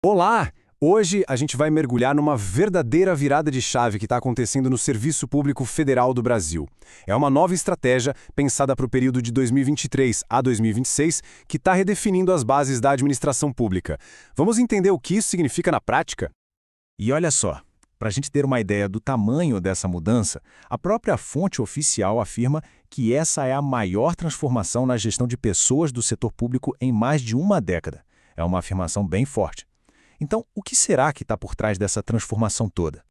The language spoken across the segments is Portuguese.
Olá! Hoje a gente vai mergulhar numa verdadeira virada de chave que está acontecendo no Serviço Público Federal do Brasil. É uma nova estratégia pensada para o período de 2023 a 2026 que está redefinindo as bases da administração pública. Vamos entender o que isso significa na prática? E olha só, para a gente ter uma ideia do tamanho dessa mudança, a própria fonte oficial afirma que essa é a maior transformação na gestão de pessoas do setor público em mais de uma década. É uma afirmação bem forte. Então, o que será que está por trás dessa transformação toda?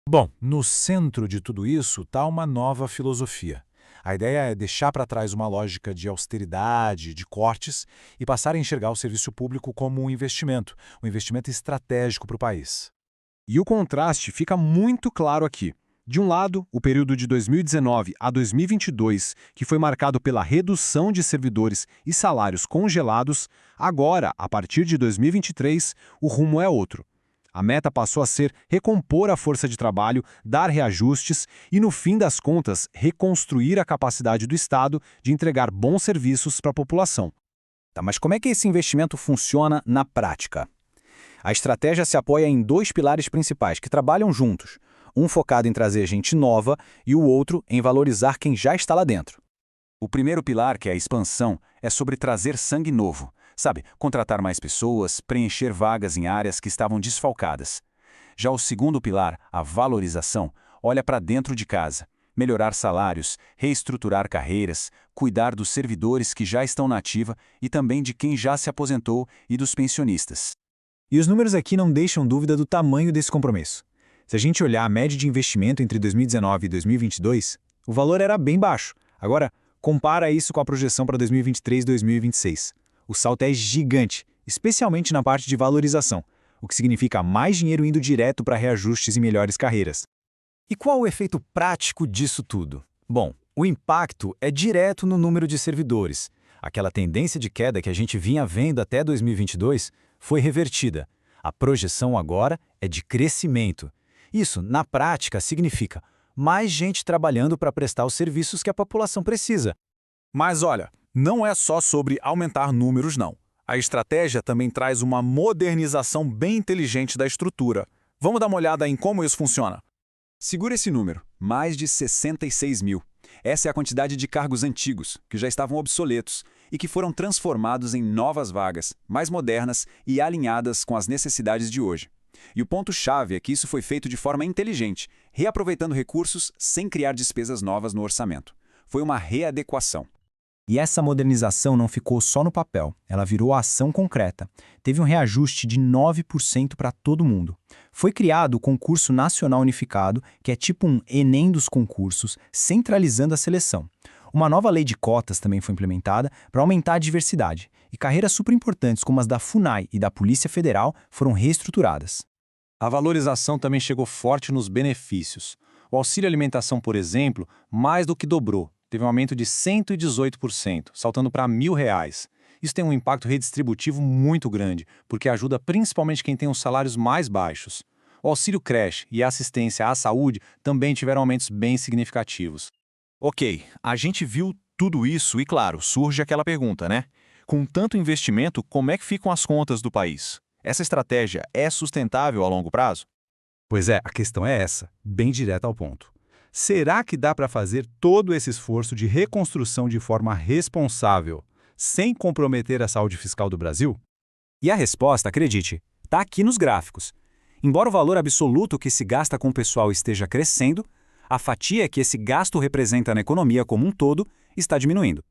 Bom, no centro de tudo isso está uma nova filosofia. A ideia é deixar para trás uma lógica de austeridade, de cortes, e passar a enxergar o serviço público como um investimento estratégico para o país. E o contraste fica muito claro aqui. De um lado, o período de 2019 a 2022, que foi marcado pela redução de servidores e salários congelados, agora, a partir de 2023, o rumo é outro. A meta passou a ser recompor a força de trabalho, dar reajustes e, no fim das contas, reconstruir a capacidade do Estado de entregar bons serviços para a população. Tá, mas como é que esse investimento funciona na prática? A estratégia se apoia em dois pilares principais que trabalham juntos. Um focado em trazer gente nova e o outro em valorizar quem já está lá dentro. O primeiro pilar, que é a expansão, é sobre trazer sangue novo. Sabe, contratar mais pessoas, preencher vagas em áreas que estavam desfalcadas. Já o segundo pilar, a valorização, olha para dentro de casa. Melhorar salários, reestruturar carreiras, cuidar dos servidores que já estão na ativa e também de quem já se aposentou e dos pensionistas. E os números aqui não deixam dúvida do tamanho desse compromisso. Se a gente olhar a média de investimento entre 2019 e 2022, o valor era bem baixo. Agora, compara isso com a projeção para 2023 e 2026. O salto é gigante, especialmente na parte de valorização, o que significa mais dinheiro indo direto para reajustes e melhores carreiras. E qual o efeito prático disso tudo? Bom, o impacto é direto no número de servidores. Aquela tendência de queda que a gente vinha vendo até 2022 foi revertida. A projeção agora é de crescimento. Isso, na prática, significa mais gente trabalhando para prestar os serviços que a população precisa. Mas olha, não é só sobre aumentar números, não. A estratégia também traz uma modernização bem inteligente da estrutura. Vamos dar uma olhada em como isso funciona. Segura esse número, mais de 66 mil. Essa é a quantidade de cargos antigos, que já estavam obsoletos, e que foram transformados em novas vagas, mais modernas e alinhadas com as necessidades de hoje. E o ponto-chave é que isso foi feito de forma inteligente, reaproveitando recursos sem criar despesas novas no orçamento. Foi uma readequação. E essa modernização não ficou só no papel, ela virou ação concreta. Teve um reajuste de 9% para todo mundo. Foi criado o Concurso Nacional Unificado, que é tipo um Enem dos concursos, centralizando a seleção. Uma nova lei de cotas também foi implementada para aumentar a diversidade, e carreiras super importantes como as da FUNAI e da Polícia Federal foram reestruturadas. A valorização também chegou forte nos benefícios. O auxílio alimentação, por exemplo, mais do que dobrou. Teve um aumento de 118%, saltando para R$1.000. Isso tem um impacto redistributivo muito grande, porque ajuda principalmente quem tem os salários mais baixos. O auxílio creche e a assistência à saúde também tiveram aumentos bem significativos. Ok, a gente viu tudo isso e, claro, surge aquela pergunta, né? Com tanto investimento, como é que ficam as contas do país? Essa estratégia é sustentável a longo prazo? Pois é, a questão é essa, bem direta ao ponto. Será que dá para fazer todo esse esforço de reconstrução de forma responsável, sem comprometer a saúde fiscal do Brasil? E a resposta, acredite, está aqui nos gráficos. Embora o valor absoluto que se gasta com o pessoal esteja crescendo, a fatia que esse gasto representa na economia como um todo está diminuindo.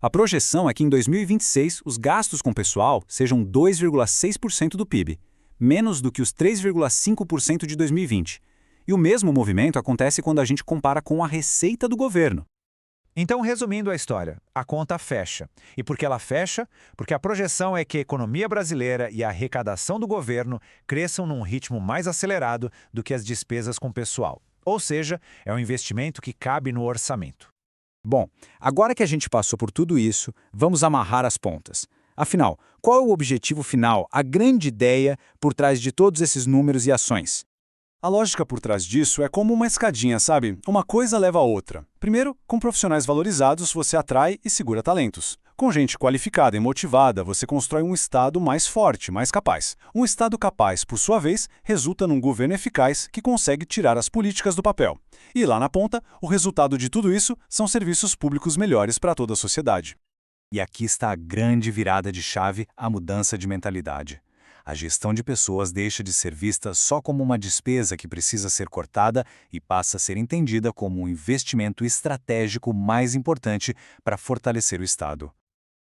A projeção é que em 2026 os gastos com o pessoal sejam 2,6% do PIB, menos do que os 3,5% de 2020. E o mesmo movimento acontece quando a gente compara com a receita do governo. Então, resumindo a história, a conta fecha. E por que ela fecha? Porque a projeção é que a economia brasileira e a arrecadação do governo cresçam num ritmo mais acelerado do que as despesas com o pessoal. Ou seja, é um investimento que cabe no orçamento. Bom, agora que a gente passou por tudo isso, vamos amarrar as pontas. Afinal, qual é o objetivo final, a grande ideia por trás de todos esses números e ações? A lógica por trás disso é como uma escadinha, sabe? Uma coisa leva a outra. Primeiro, com profissionais valorizados, você atrai e segura talentos. Com gente qualificada e motivada, você constrói um Estado mais forte, mais capaz. Um Estado capaz, por sua vez, resulta num governo eficaz que consegue tirar as políticas do papel. E lá na ponta, o resultado de tudo isso são serviços públicos melhores para toda a sociedade. E aqui está a grande virada de chave, a mudança de mentalidade. A gestão de pessoas deixa de ser vista só como uma despesa que precisa ser cortada e passa a ser entendida como um investimento estratégico mais importante para fortalecer o Estado.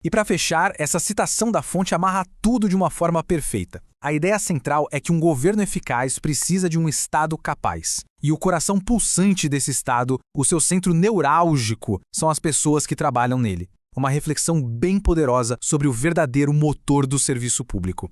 E para fechar, essa citação da fonte amarra tudo de uma forma perfeita. A ideia central é que um governo eficaz precisa de um Estado capaz. E o coração pulsante desse Estado, o seu centro neurálgico, são as pessoas que trabalham nele. Uma reflexão bem poderosa sobre o verdadeiro motor do serviço público.